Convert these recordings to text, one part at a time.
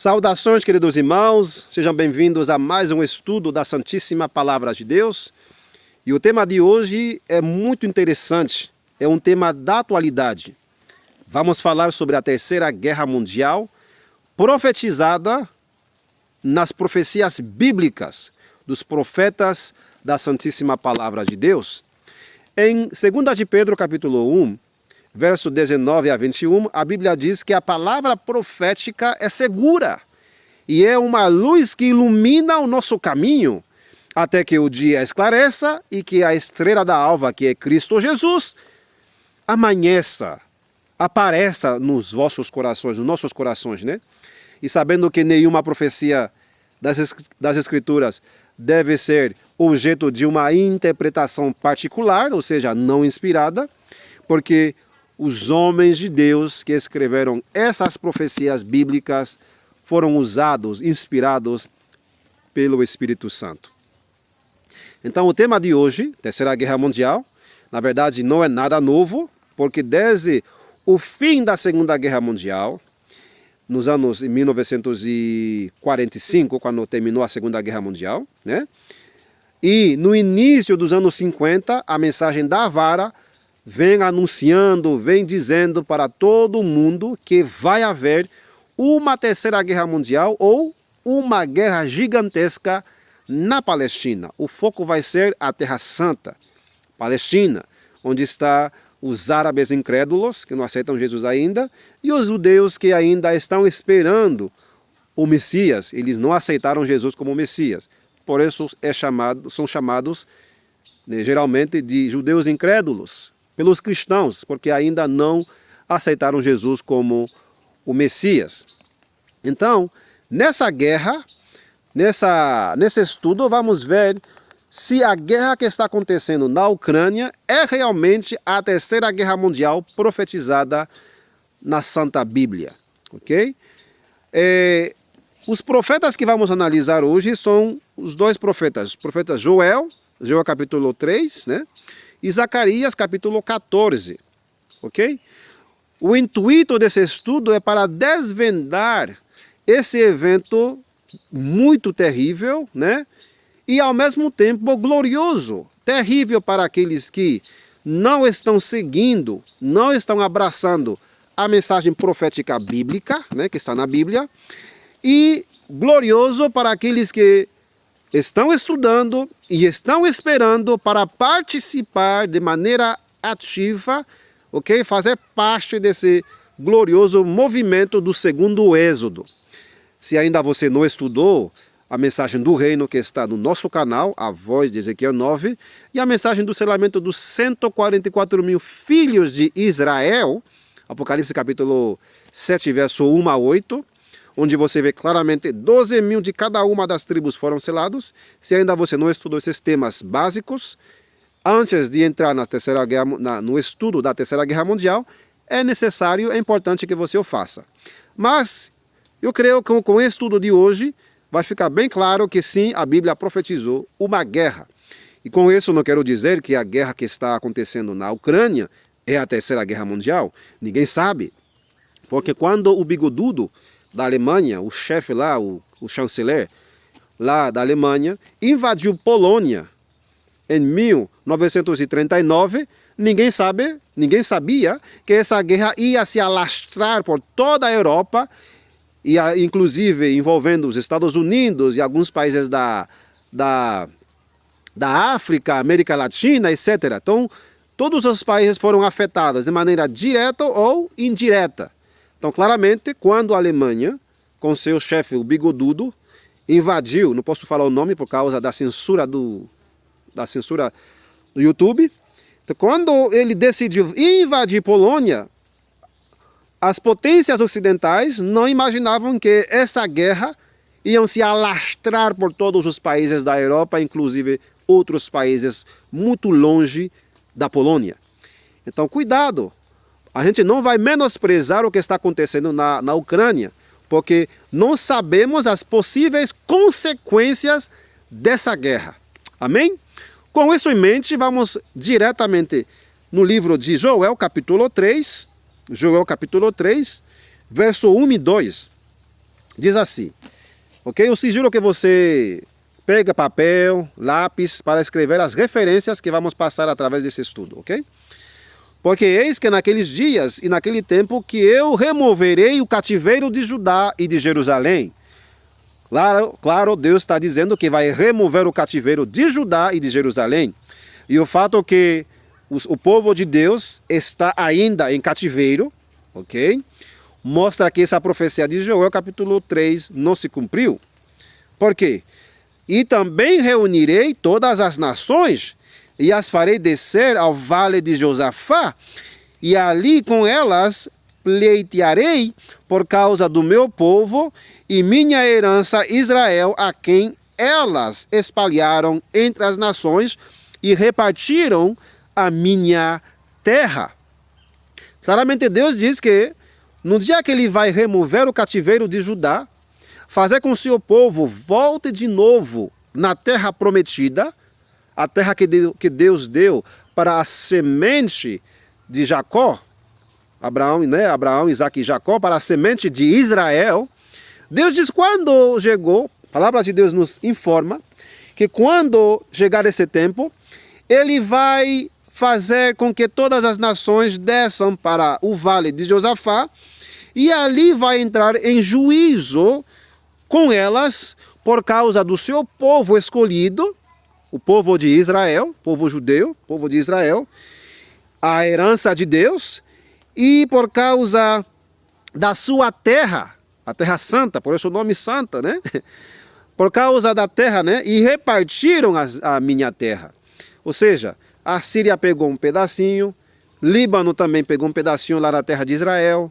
Saudações, queridos irmãos, sejam bem-vindos a mais um estudo da Santíssima Palavra de Deus. E o tema de hoje é muito interessante, é um tema da atualidade. Vamos falar sobre a Terceira Guerra Mundial, profetizada nas profecias bíblicas dos profetas da Santíssima Palavra de Deus. Em 2 de Pedro, capítulo 1, verso 19 a 21, a Bíblia diz que a palavra profética é segura e é uma luz que ilumina o nosso caminho até que o dia esclareça e que a estrela da alva, que é Cristo Jesus, amanheça, apareça nos vossos corações, nos nossos corações, né? E sabendo que nenhuma profecia das Escrituras deve ser objeto de uma interpretação particular, ou seja, não inspirada, porque os homens de Deus que escreveram essas profecias bíblicas foram usados, inspirados pelo Espírito Santo. Então o tema de hoje, Terceira Guerra Mundial, na verdade não é nada novo, porque desde o fim da Segunda Guerra Mundial, nos anos 1945, quando terminou a Segunda Guerra Mundial, né? E no início dos anos 50, a mensagem da vara vem anunciando, vem dizendo para todo mundo que vai haver uma Terceira Guerra Mundial ou uma guerra gigantesca na Palestina. O foco vai ser a Terra Santa, Palestina, onde está os árabes incrédulos, que não aceitam Jesus ainda, e os judeus que ainda estão esperando o Messias. Eles não aceitaram Jesus como Messias. Por isso são chamados, né, geralmente de judeus incrédulos, pelos cristãos, porque ainda não aceitaram Jesus como o Messias. Então, nessa guerra, nesse estudo, vamos ver se a guerra que está acontecendo na Ucrânia é realmente a Terceira Guerra Mundial profetizada na Santa Bíblia. Ok? Os profetas que vamos analisar hoje são os dois profetas. O profeta Joel capítulo 3, né? E Zacarias capítulo 14. Ok? O intuito desse estudo é para desvendar esse evento muito terrível, né? E ao mesmo tempo glorioso, terrível para aqueles que não estão seguindo, não estão abraçando a mensagem profética bíblica, né, que está na Bíblia, e glorioso para aqueles que estão estudando e estão esperando para participar de maneira ativa, ok? Fazer parte desse glorioso movimento do segundo êxodo. Se ainda você não estudou a mensagem do reino que está no nosso canal, a voz de Ezequiel 9, e a mensagem do selamento dos 144 mil filhos de Israel, Apocalipse capítulo 7, verso 1 a 8, onde você vê claramente 12 mil de cada uma das tribos foram selados. Se ainda você não estudou esses temas básicos, antes de entrar no estudo da Terceira Guerra Mundial, é necessário, é importante que você o faça. Mas eu creio que com o estudo de hoje vai ficar bem claro que sim, a Bíblia profetizou uma guerra. E com isso não quero dizer que a guerra que está acontecendo na Ucrânia é a Terceira Guerra Mundial. Ninguém sabe. Porque quando o bigodudo da Alemanha, o chefe lá, o chanceler lá da Alemanha, invadiu Polônia em 1939, ninguém sabia que essa guerra ia se alastrar por toda a Europa, e inclusive envolvendo os Estados Unidos e alguns países da África, América Latina, etc. Então, todos os países foram afetados de maneira direta ou indireta. Então, claramente, quando a Alemanha, com seu chefe, o bigodudo, invadiu, não posso falar o nome por causa da censura do YouTube, então, quando ele decidiu invadir Polônia, as potências ocidentais não imaginavam que essa guerra ia se alastrar por todos os países da Europa, inclusive outros países muito longe da Polônia. Então, cuidado! A gente não vai menosprezar o que está acontecendo na Ucrânia, porque não sabemos as possíveis consequências dessa guerra. Amém? Com isso em mente, vamos diretamente no livro de Joel, capítulo 3, verso 1 e 2. diz assim, ok? Eu sugiro que você pegue papel, lápis, para escrever as referências que vamos passar através desse estudo, ok? Porque eis que naqueles dias e naquele tempo que eu removerei o cativeiro de Judá e de Jerusalém. Claro, Deus está dizendo que vai remover o cativeiro de Judá e de Jerusalém. E o fato é que o povo de Deus está ainda em cativeiro, ok? Mostra que essa profecia de Joel, capítulo 3, não se cumpriu. Por quê? E também reunirei todas as nações e as farei descer ao vale de Josafá, e ali com elas pleitearei por causa do meu povo e minha herança Israel, a quem elas espalharam entre as nações e repartiram a minha terra. Claramente Deus diz que no dia que ele vai remover o cativeiro de Judá, fazer com que o seu povo volte de novo na terra prometida, a terra que Deus deu para a semente de Jacó, Abraão, Isaac e Jacó, para a semente de Israel. Deus diz quando chegou, a palavra de Deus nos informa, que quando chegar esse tempo, ele vai fazer com que todas as nações desçam para o vale de Josafá, e ali vai entrar em juízo com elas por causa do seu povo escolhido, o povo de Israel, povo judeu, povo de Israel, a herança de Deus, e por causa da sua terra, a terra santa, por isso o nome santa, né? Por causa da terra, né? E repartiram a minha terra. Ou seja, a Síria pegou um pedacinho, Líbano também pegou um pedacinho lá na terra de Israel,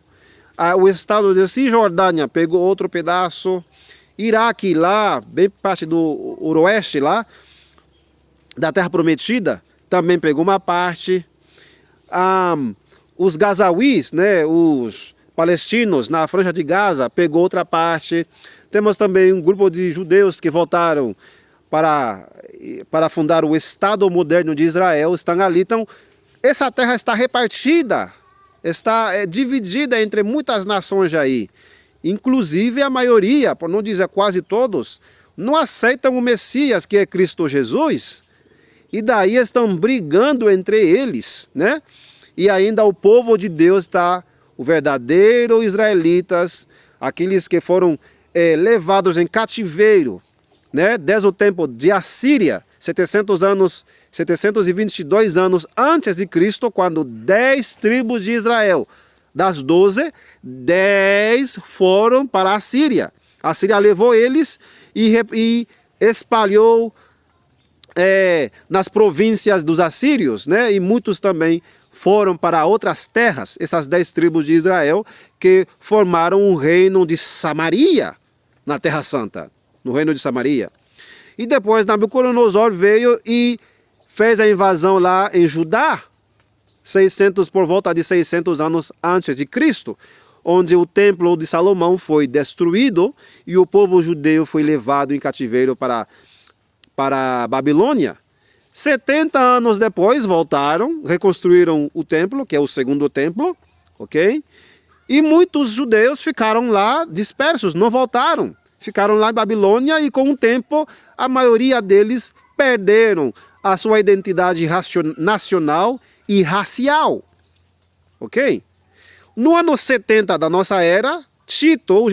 o estado de Cisjordânia pegou outro pedaço, Iraque lá, bem parte do oeste lá, da terra prometida, também pegou uma parte. Os gazauís, né, os palestinos na franja de Gaza, pegou outra parte. Temos também um grupo de judeus que voltaram para fundar o Estado moderno de Israel, estão ali. Então, essa terra está repartida, está dividida entre muitas nações aí. Inclusive a maioria, por não dizer quase todos, não aceitam o Messias, que é Cristo Jesus. E daí estão brigando entre eles, né? E ainda o povo de Deus está, o verdadeiro israelitas, aqueles que foram levados em cativeiro, né? Desde o tempo de Assíria, 722 anos antes de Cristo, quando 10 tribos de Israel, das 12, 10 foram para a Síria. A Síria levou eles e espalhou nas províncias dos assírios, né? E muitos também foram para outras terras, essas 10 tribos de Israel, que formaram um reino de Samaria, na Terra Santa, no reino de Samaria. E depois Nabucodonosor veio e fez a invasão lá em Judá, por volta de 600 anos antes de Cristo, onde o templo de Salomão foi destruído e o povo judeu foi levado em cativeiro para a Babilônia. 70 anos depois voltaram, reconstruíram o templo, que é o segundo templo, ok? E muitos judeus ficaram lá dispersos, não voltaram. Ficaram lá em Babilônia e com o tempo a maioria deles perderam a sua identidade nacional e racial, ok? No ano 70 da nossa era, Tito,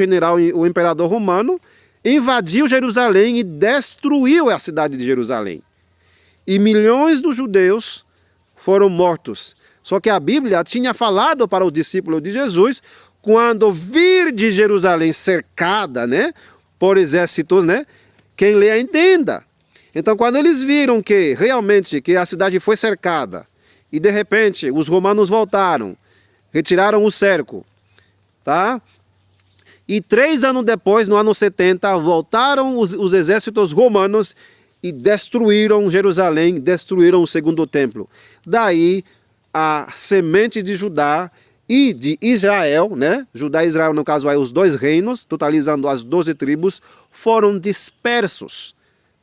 o imperador romano, invadiu Jerusalém e destruiu a cidade de Jerusalém. E milhões de judeus foram mortos. Só que a Bíblia tinha falado para os discípulos de Jesus, quando vir de Jerusalém cercada, né, por exércitos, né, quem lê entenda. Então, quando eles viram que realmente que a cidade foi cercada, e de repente os romanos voltaram, retiraram o cerco, tá? E 3 anos depois, no ano 70, voltaram os exércitos romanos e destruíram Jerusalém, destruíram o segundo templo. Daí a semente de Judá e de Israel, né? Judá e Israel, no caso aí, os 2 reinos, totalizando as 12 tribos, foram dispersos,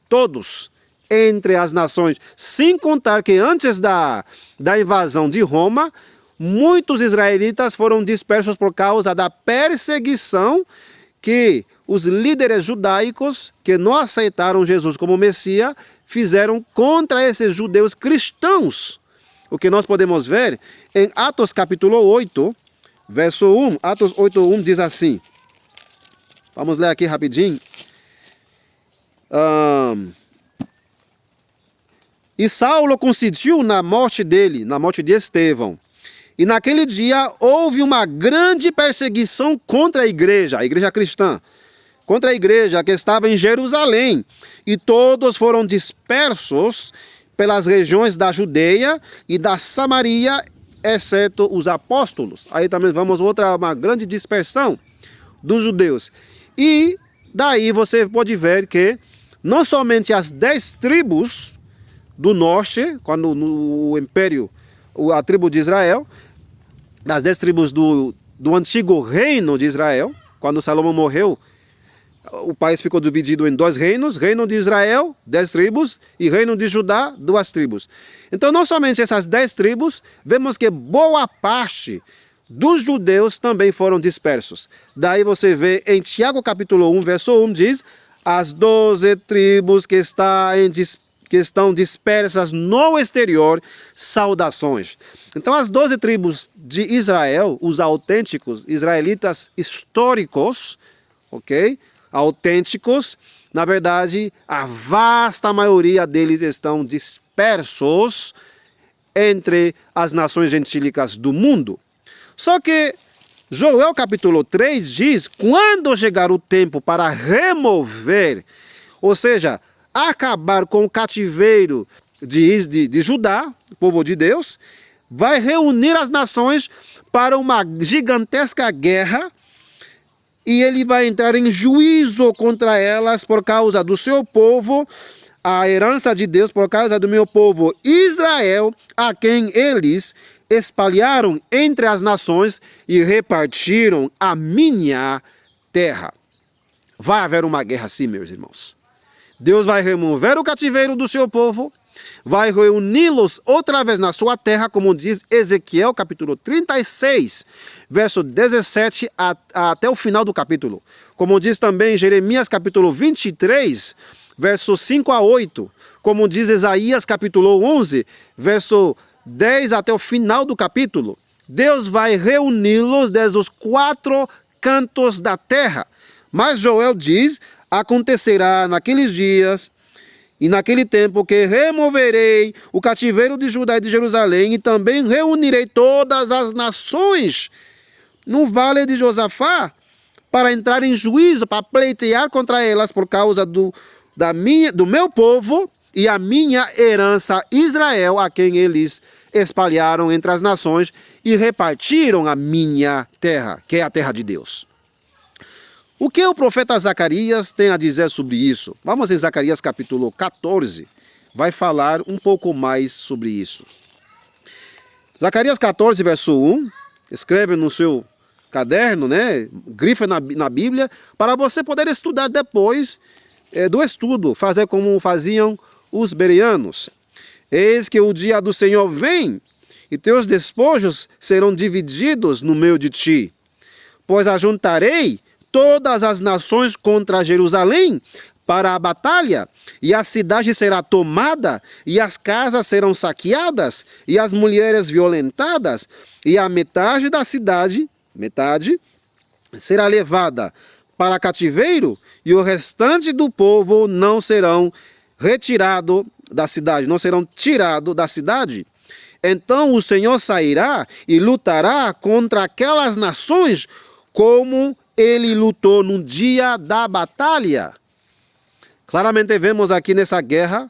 todos, entre as nações. Sem contar que antes da invasão de Roma, muitos israelitas foram dispersos por causa da perseguição que os líderes judaicos que não aceitaram Jesus como Messias fizeram contra esses judeus cristãos. O que nós podemos ver em Atos capítulo 8, verso 1. Atos 8:1 diz assim. Vamos ler aqui rapidinho. E Saulo consentiu na morte dele, na morte de Estevão. E naquele dia houve uma grande perseguição contra a igreja cristã, contra a igreja que estava em Jerusalém. E todos foram dispersos pelas regiões da Judeia e da Samaria, exceto os apóstolos. Aí também vamos uma grande dispersão dos judeus. E daí você pode ver que não somente as 10 tribos do norte, quando no império, a tribo de Israel, das 10 tribos do antigo reino de Israel, quando Salomão morreu, o país ficou dividido em 2 reinos, reino de Israel, 10 tribos, e reino de Judá, 2 tribos. Então, não somente essas 10 tribos, vemos que boa parte dos judeus também foram dispersos. Daí você vê em Tiago capítulo 1, verso 1, diz, as 12 tribos que estão dispersas no exterior, saudações. Então, as 12 tribos de Israel, os autênticos israelitas históricos, ok? Autênticos, na verdade, a vasta maioria deles estão dispersos entre as nações gentílicas do mundo. Só que Joel capítulo 3 diz, quando chegar o tempo para remover, ou seja, acabar com o cativeiro de Judá, o povo de Deus, vai reunir as nações para uma gigantesca guerra, e ele vai entrar em juízo contra elas por causa do seu povo, a herança de Deus por causa do meu povo Israel, a quem eles espalharam entre as nações e repartiram a minha terra. Vai haver uma guerra assim, meus irmãos. Deus vai remover o cativeiro do seu povo, vai reuni-los outra vez na sua terra, como diz Ezequiel capítulo 36, verso 17 até o final do capítulo. Como diz também Jeremias capítulo 23, verso 5 a 8. Como diz Isaías capítulo 11, verso 10 até o final do capítulo. Deus vai reuni-los desde os 4 cantos da terra. Mas Joel diz, acontecerá naqueles dias e naquele tempo que removerei o cativeiro de Judá e de Jerusalém, e também reunirei todas as nações no vale de Josafá, para entrar em juízo, para pleitear contra elas por causa do meu povo e a minha herança Israel, a quem eles espalharam entre as nações e repartiram a minha terra, que é a terra de Deus. O que o profeta Zacarias tem a dizer sobre isso? Vamos em Zacarias capítulo 14, vai falar um pouco mais sobre isso. Zacarias 14, verso 1, escreve no seu caderno, né? Grifa na Bíblia, para você poder estudar depois do estudo, fazer como faziam os bereanos. Eis que o dia do Senhor vem, e teus despojos serão divididos no meio de ti. Pois ajuntarei todas as nações contra Jerusalém para a batalha, e a cidade será tomada, e as casas serão saqueadas, e as mulheres violentadas, e a metade da cidade, será levada para cativeiro, e o restante do povo não serão retirados da cidade, não serão tirados da cidade. Então o Senhor sairá e lutará contra aquelas nações como ele lutou no dia da batalha. Claramente vemos aqui nessa guerra,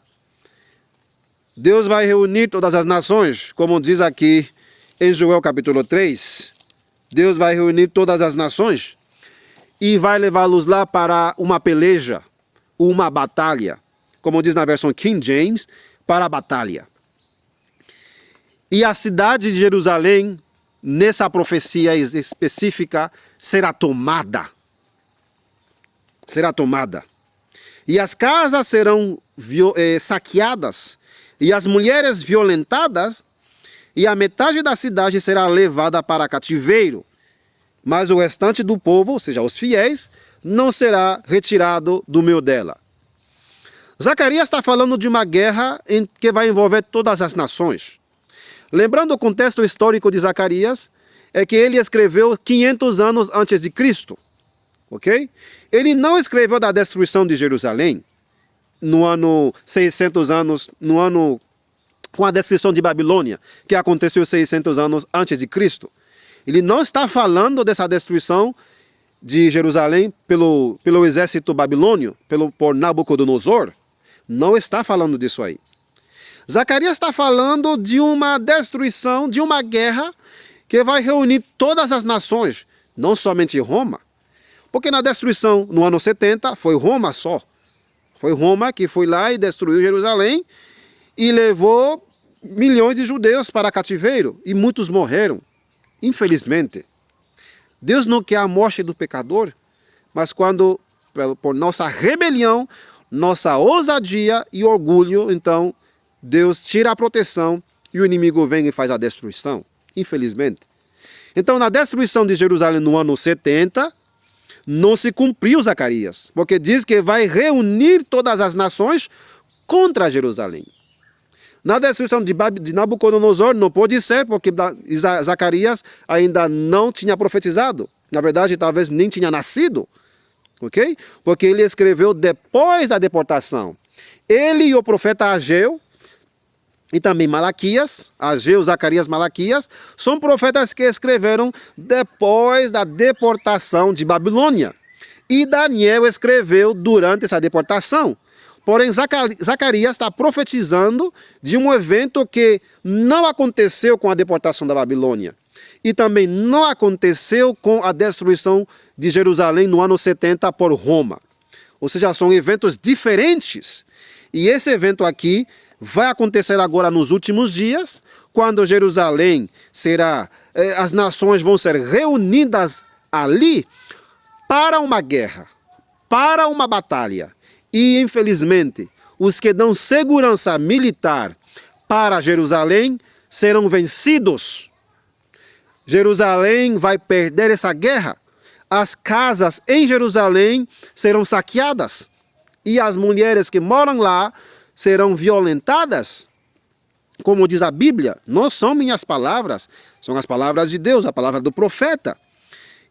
Deus vai reunir todas as nações, como diz aqui em Joel capítulo 3. Deus vai reunir todas as nações e vai levá-los lá para uma peleja, uma batalha. Como diz na versão King James, para a batalha. E a cidade de Jerusalém, nessa profecia específica, será tomada. Será tomada. E as casas serão saqueadas, e as mulheres violentadas, e a metade da cidade será levada para cativeiro. Mas o restante do povo, ou seja, os fiéis, não será retirado do meio dela. Zacarias está falando de uma guerra que vai envolver todas as nações. Lembrando o contexto histórico de Zacarias, é que ele escreveu 500 anos antes de Cristo. Ok? Ele não escreveu da destruição de Jerusalém no ano 600 anos, no ano com a destruição de Babilônia, que aconteceu 600 anos antes de Cristo. Ele não está falando dessa destruição de Jerusalém pelo exército babilônio, por Nabucodonosor. Não está falando disso aí. Zacarias está falando de uma destruição, de uma guerra que vai reunir todas as nações, não somente Roma. Porque na destruição no ano 70 foi Roma só. Foi Roma que foi lá e destruiu Jerusalém e levou milhões de judeus para cativeiro e muitos morreram, infelizmente. Deus não quer a morte do pecador, mas quando, por nossa rebelião, nossa ousadia e orgulho, então Deus tira a proteção e o inimigo vem e faz a destruição, infelizmente. Então, na destruição de Jerusalém no ano 70, não se cumpriu Zacarias, porque diz que vai reunir todas as nações contra Jerusalém. Na destruição de Nabucodonosor não pode ser, porque Zacarias ainda não tinha profetizado. Na verdade, talvez nem tinha nascido. Ok? Porque ele escreveu depois da deportação. Ele e o profeta Ageu, e também Malaquias, Ageu, Zacarias, Malaquias, são profetas que escreveram depois da deportação de Babilônia. E Daniel escreveu durante essa deportação. Porém, Zacarias está profetizando de um evento que não aconteceu com a deportação da Babilônia. E também não aconteceu com a destruição de Jerusalém no ano 70 por Roma. Ou seja, são eventos diferentes. E esse evento aqui vai acontecer agora nos últimos dias, quando Jerusalém será, as nações vão ser reunidas ali para uma guerra, para uma batalha. E, infelizmente, os que dão segurança militar para Jerusalém serão vencidos. Jerusalém vai perder essa guerra. As casas em Jerusalém serão saqueadas. E as mulheres que moram lá serão violentadas. Como diz a Bíblia, não são minhas palavras, são as palavras de Deus, a palavra do profeta.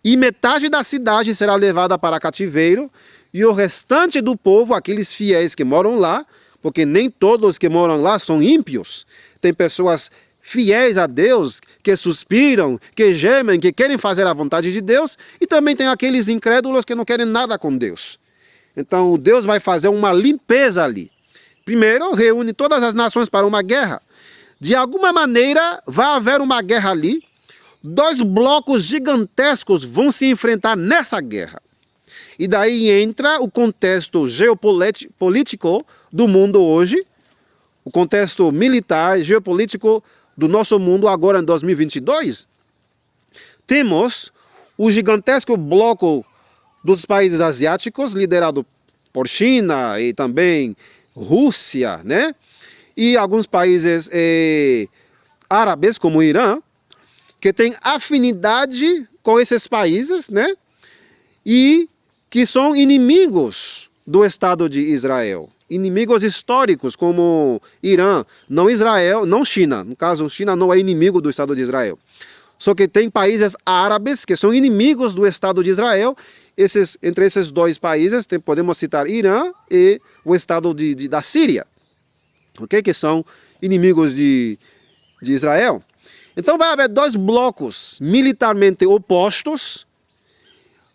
E metade da cidade será levada para cativeiro, e o restante do povo, aqueles fiéis que moram lá, porque nem todos que moram lá são ímpios. Tem pessoas fiéis a Deus, que suspiram, que gemem, que querem fazer a vontade de Deus, e também tem aqueles incrédulos que não querem nada com Deus. Então Deus vai fazer uma limpeza ali. Primeiro, reúne todas as nações para uma guerra. De alguma maneira, vai haver uma guerra ali. Dois blocos gigantescos vão se enfrentar nessa guerra. E daí entra o contexto geopolítico do mundo hoje, o contexto militar, geopolítico do nosso mundo agora em 2022. Temos o gigantesco bloco dos países asiáticos, liderado por China e também Rússia, né? E alguns países árabes, como o Irã, que tem afinidade com esses países, né? E que são inimigos do Estado de Israel. Inimigos históricos, como Irã, não Israel, não China. No caso, China não é inimigo do Estado de Israel. Só que tem países árabes que são inimigos do Estado de Israel. Entre esses dois países, podemos citar Irã e o Estado da Síria, okay? Que são inimigos de Israel. Então vai haver dois blocos militarmente opostos.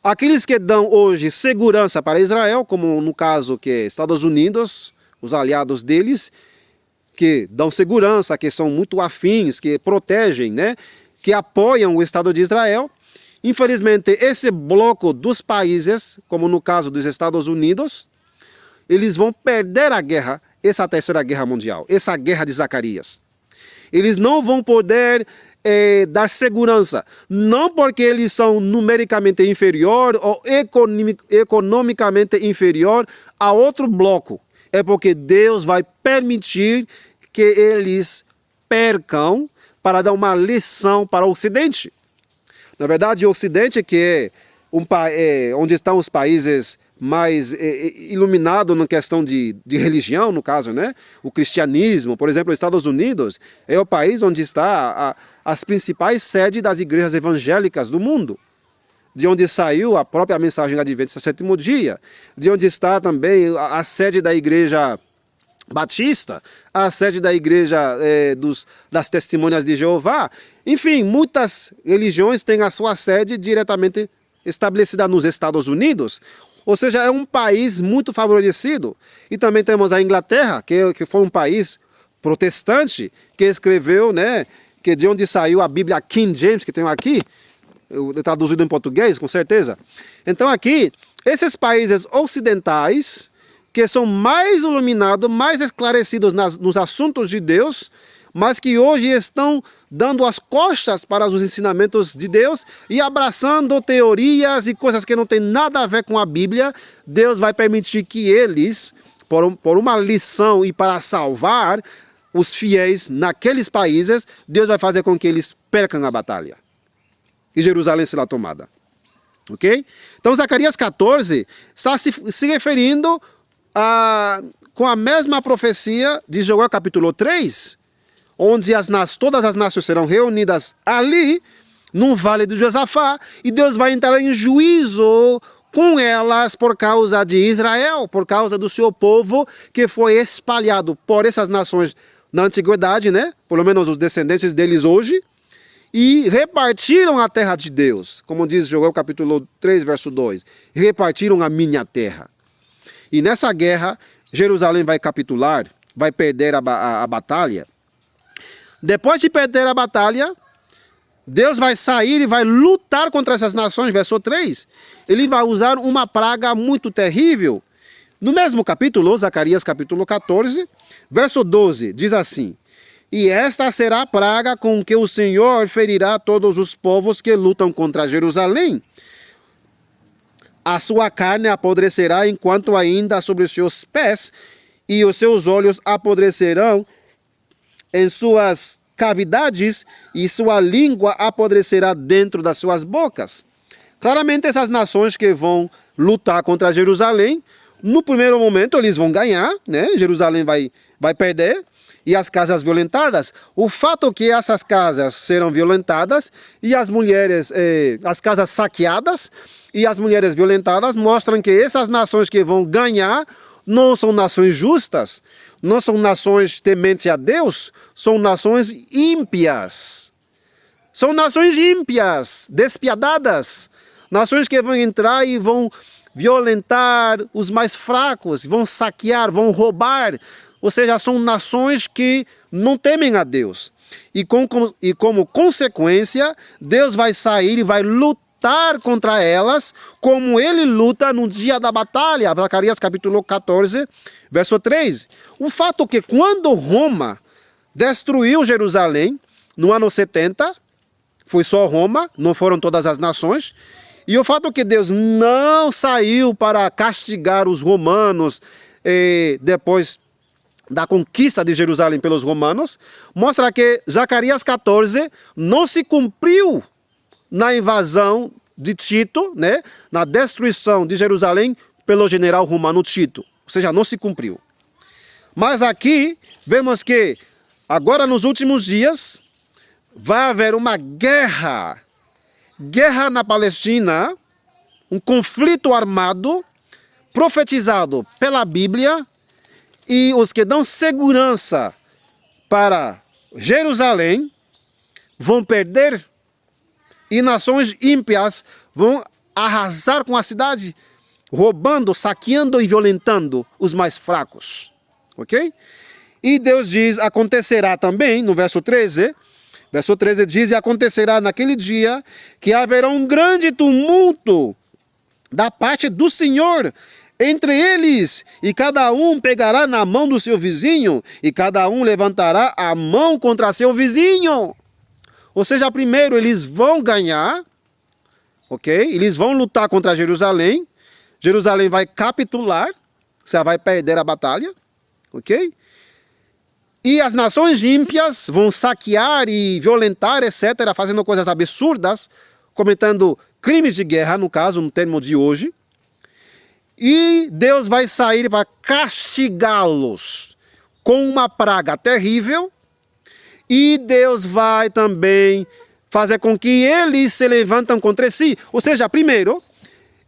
Aqueles que dão hoje segurança para Israel, como no caso que é Estados Unidos, os aliados deles, que dão segurança, que são muito afins, que protegem, né? Que apoiam o Estado de Israel. Infelizmente, esse bloco dos países, como no caso dos Estados Unidos, eles vão perder a guerra, essa terceira guerra mundial, essa guerra de Zacarias. Eles não vão poder dar segurança, não porque eles são numericamente inferior ou economicamente inferior a outro bloco, é porque Deus vai permitir que eles percam para dar uma lição para o Ocidente. Na verdade, o Ocidente, que é onde estão os países mais iluminados na questão de religião, no caso, né? O cristianismo, por exemplo, os Estados Unidos é o país onde está as principais sedes das igrejas evangélicas do mundo, de onde saiu a própria mensagem da Adventista Sétimo Dia, de onde está também a sede da igreja batista, a sede da igreja das Testemunhas de Jeová. Enfim, muitas religiões têm a sua sede diretamente estabelecida nos Estados Unidos, ou seja, é um país muito favorecido. E também temos a Inglaterra, que foi um país protestante, que escreveu, né, que de onde saiu a Bíblia King James, que tenho aqui, traduzido em português, com certeza. Então aqui, esses países ocidentais, que são mais iluminados, mais esclarecidos nos assuntos de Deus, mas que hoje estão dando as costas para os ensinamentos de Deus e abraçando teorias e coisas que não tem nada a ver com a Bíblia, Deus vai permitir que eles, por uma lição e para salvar os fiéis naqueles países, Deus vai fazer com que eles percam a batalha. E Jerusalém será tomada. Ok? Então Zacarias 14 está se referindo com a mesma profecia de Joel capítulo 3, onde todas as nações serão reunidas ali, no vale de Josafá, e Deus vai entrar em juízo com elas por causa de Israel, por causa do seu povo que foi espalhado por essas nações na antiguidade, né? Pelo menos os descendentes deles hoje, e repartiram a terra de Deus, como diz Joel capítulo 3, verso 2, repartiram a minha terra. E nessa guerra, Jerusalém vai capitular, vai perder a batalha. Depois de perder a batalha, Deus vai sair e vai lutar contra essas nações, verso 3. Ele vai usar uma praga muito terrível. No mesmo capítulo, Zacarias capítulo 14, verso 12, diz assim: e esta será a praga com que o Senhor ferirá todos os povos que lutam contra Jerusalém. A sua carne apodrecerá enquanto ainda sobre os seus pés, e os seus olhos apodrecerão em suas cavidades, e sua língua apodrecerá dentro das suas bocas. Claramente essas nações que vão lutar contra Jerusalém, no primeiro momento eles vão ganhar, né? Jerusalém vai perder, e as casas violentadas. O fato que essas casas serão violentadas e as mulheres, as casas saqueadas e as mulheres violentadas mostram que essas nações que vão ganhar não são nações justas, não são nações tementes a Deus, são nações ímpias. São nações ímpias, despiadadas, nações que vão entrar e vão violentar os mais fracos, vão saquear, vão roubar. Ou seja, são nações que não temem a Deus. E como consequência, Deus vai sair e vai lutar contra elas, como ele luta no dia da batalha. Zacarias capítulo 14, verso 3. O fato é que quando Roma destruiu Jerusalém, no ano 70, foi só Roma, não foram todas as nações. E o fato é que Deus não saiu para castigar os romanos depois da conquista de Jerusalém pelos romanos, mostra que Zacarias 14 não se cumpriu na invasão de Tito, né, na destruição de Jerusalém pelo general romano Tito. Ou seja, não se cumpriu. Mas aqui vemos que agora nos últimos dias vai haver uma guerra na Palestina, um conflito armado profetizado pela Bíblia. E os que dão segurança para Jerusalém vão perder, e nações ímpias vão arrasar com a cidade, roubando, saqueando e violentando os mais fracos. Ok? E Deus diz, acontecerá também, no verso 13 diz, e acontecerá naquele dia que haverá um grande tumulto da parte do Senhor entre eles, e cada um pegará na mão do seu vizinho, e cada um levantará a mão contra seu vizinho. Ou seja, primeiro eles vão ganhar, ok? Eles vão lutar contra Jerusalém. Jerusalém vai capitular, você vai perder a batalha, ok? E as nações ímpias vão saquear e violentar, etc., fazendo coisas absurdas, cometendo crimes de guerra, no caso, no termo de hoje. E Deus vai sair para castigá-los com uma praga terrível. E Deus vai também fazer com que eles se levantem contra si. Ou seja, primeiro,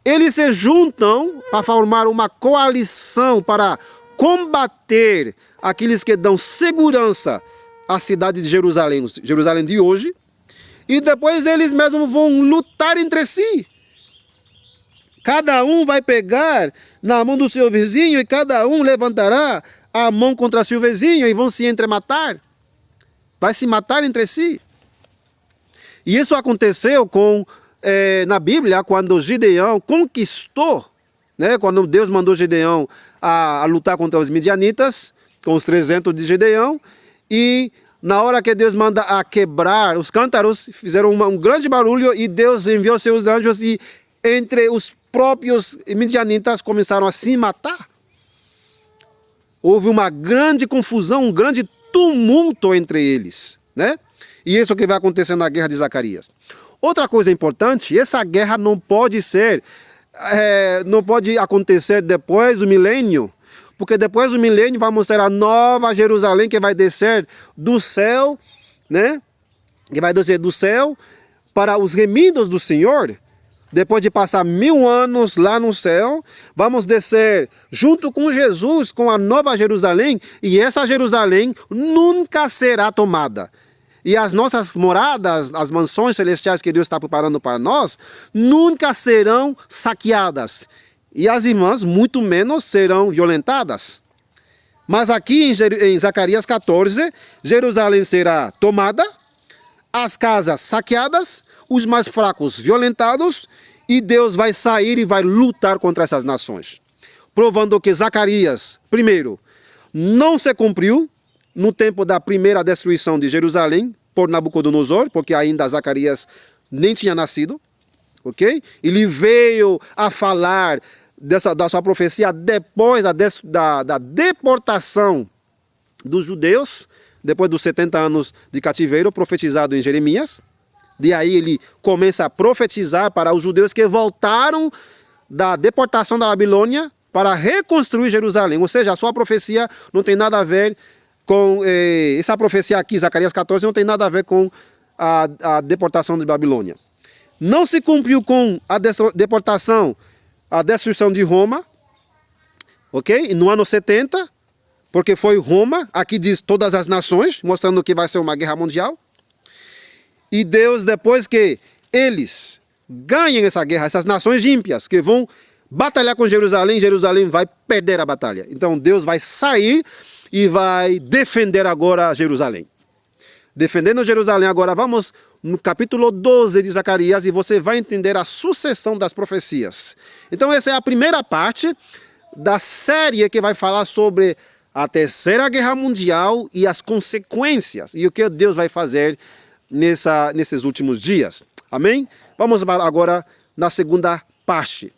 eles se juntam para formar uma coalição para combater aqueles que dão segurança à cidade de Jerusalém, Jerusalém de hoje. E depois eles mesmos vão lutar entre si. Cada um vai pegar na mão do seu vizinho e cada um levantará a mão contra seu vizinho e vão se entrematar. Vai se matar entre si. E isso aconteceu na Bíblia, quando Gideão conquistou, né, quando Deus mandou Gideão a lutar contra os midianitas, com os 300 de Gideão, e na hora que Deus manda a quebrar os cântaros, fizeram um grande barulho e Deus enviou seus anjos e entre os próprios midianitas começaram a se matar. Houve uma grande confusão, um grande tumulto entre eles, né? E isso que vai acontecer na guerra de Zacarias. Outra coisa importante, essa guerra não pode acontecer depois do milênio, porque depois do milênio vamos ter a nova Jerusalém que vai descer do céu, né? Que vai descer do céu para os remidos do Senhor. Depois de passar 1000 anos lá no céu, vamos descer junto com Jesus, com a nova Jerusalém, e essa Jerusalém nunca será tomada. E as nossas moradas, as mansões celestiais que Deus está preparando para nós, nunca serão saqueadas. E as irmãs, muito menos, serão violentadas. Mas aqui em Zacarias 14, Jerusalém será tomada, as casas saqueadas, os mais fracos violentados, e Deus vai sair e vai lutar contra essas nações. Provando que Zacarias, primeiro, não se cumpriu no tempo da primeira destruição de Jerusalém por Nabucodonosor, porque ainda Zacarias nem tinha nascido, ok? Ele veio a falar da sua profecia depois da deportação dos judeus, depois dos 70 anos de cativeiro, profetizado em Jeremias. De aí ele começa a profetizar para os judeus que voltaram da deportação da Babilônia para reconstruir Jerusalém. Ou seja, a sua profecia não tem nada a ver com... essa profecia aqui, Zacarias 14, não tem nada a ver com a deportação de Babilônia. Não se cumpriu com a deportação, a destruição de Roma, ok? No ano 70, porque foi Roma, aqui diz todas as nações, mostrando que vai ser uma guerra mundial. E Deus, depois que eles ganhem essa guerra, essas nações ímpias que vão batalhar com Jerusalém, Jerusalém vai perder a batalha. Então Deus vai sair e vai defender agora Jerusalém. Defendendo Jerusalém agora, vamos no capítulo 12 de Zacarias e você vai entender a sucessão das profecias. Então essa é a primeira parte da série que vai falar sobre a Terceira Guerra Mundial e as consequências e o que Deus vai fazer nesses últimos dias. Amém? Vamos agora na segunda parte.